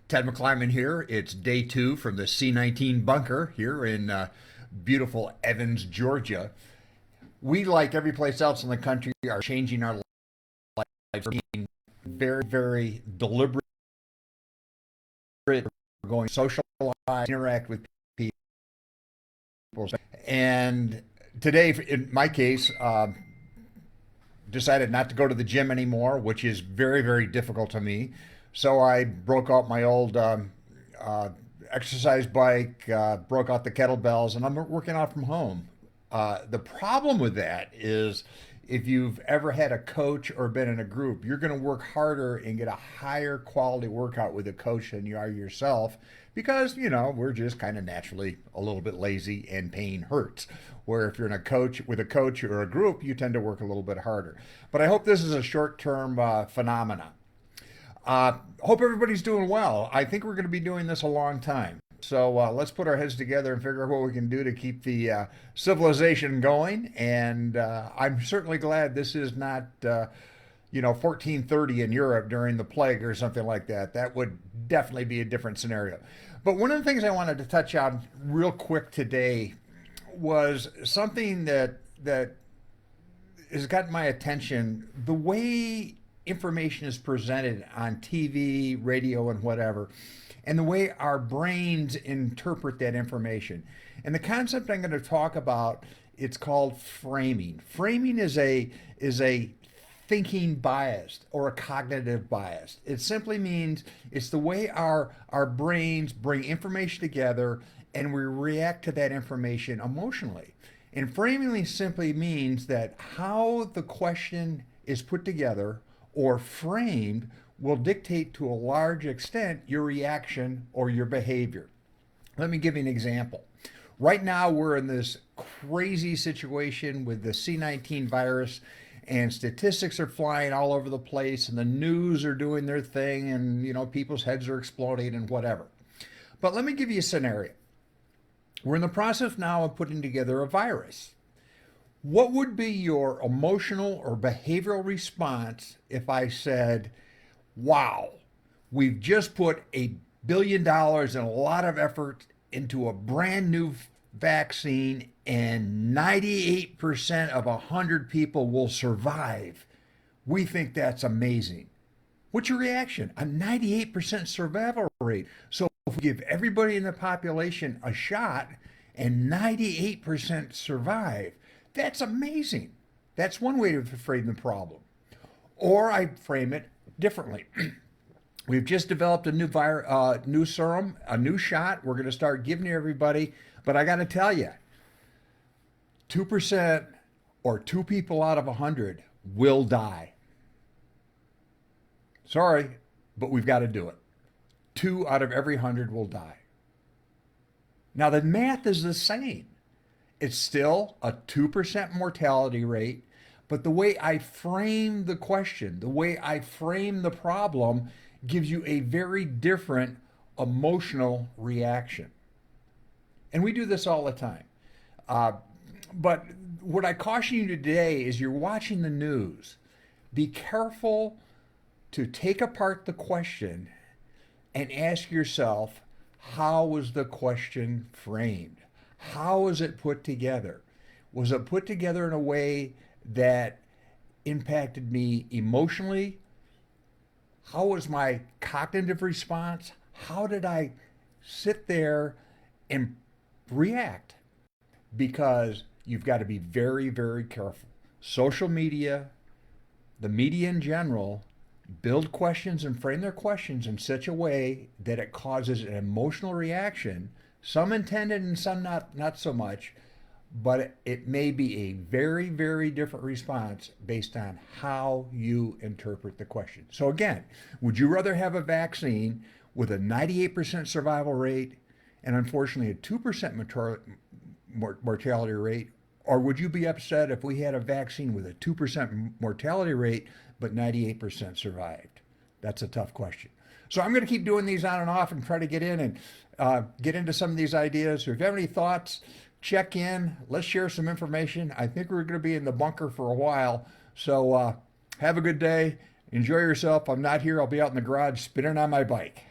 Ted McClyman here. It's day 2 from the C-19 bunker here in beautiful Evans, Georgia. We, like every place else in the country, are changing our lives, being very, very deliberate, going socialize, interact with people. And today, in my case, decided not to go to the gym anymore, which is very, very difficult to me. So I broke out my old exercise bike, broke out the kettlebells, and I'm working out from home. The problem with that is if you've ever had a coach or been in a group, you're going to work harder and get a higher quality workout with a coach than you are yourself because, we're just kind of naturally a little bit lazy and pain hurts. Where if you're in a coach with a coach or a group, you tend to work a little bit harder. But I hope this is a short-term phenomenon. Hope everybody's doing well. I think we're going to be doing this a long time. So let's put our heads together and figure out what we can do to keep the civilization going. And I'm certainly glad this is not, 1430 in Europe during the plague or something like that. That would definitely be a different scenario. But one of the things I wanted to touch on real quick today was something that has gotten my attention. The way information is presented on TV, radio, and whatever, and the way our brains interpret that information. And the concept I'm going to talk about, it's called framing. Framing is a thinking bias or a cognitive bias. It simply means it's the way our brains bring information together and we react to that information emotionally. And framing simply means that how the question is put together or framed will dictate to a large extent your reaction or your behavior. Let me give you an example. Right now we're in this crazy situation with the C-19 virus, and statistics are flying all over the place and the news are doing their thing, and people's heads are exploding and whatever. But let me give you a scenario. We're in the process now of putting together a virus. What would be your emotional or behavioral response if I said, wow, we've just put $1 billion and a lot of effort into a brand new vaccine and 98% of 100 people will survive. We think that's amazing. What's your reaction? A 98% survival rate. So if we give everybody in the population a shot and 98% survive, that's amazing. That's one way to frame the problem. Or I frame it differently. We've just developed a new serum, a new shot. We're going to start giving to everybody. But I got to tell you, 2% or 2 people out of 100 will die. Sorry, but we've got to do it. 2 out of every 100 will die. Now the math is the same. It's still a 2% mortality rate, but the way I frame the question, the way I frame the problem gives you a very different emotional reaction. And we do this all the time. But what I caution you today is you're watching the news. Be careful to take apart the question and ask yourself, how was the question framed? How was it put together? Was it put together in a way that impacted me emotionally? How was my cognitive response? How did I sit there and react? Because you've got to be very, very careful. Social media, the media in general, build questions and frame their questions in such a way that it causes an emotional reaction, some intended and some not so much, but it may be a very, very different response based on how you interpret the question. So again, would you rather have a vaccine with a 98% survival rate and unfortunately a 2% mortality rate, or would you be upset if we had a vaccine with a 2% mortality rate but 98% survived? That's a tough question. So I'm going to keep doing these on and off and try to get in and get into some of these ideas. So if you have any thoughts, check in. Let's share some information. I think we're going to be in the bunker for a while. So have a good day. Enjoy yourself. I'm not here. I'll be out in the garage spinning on my bike.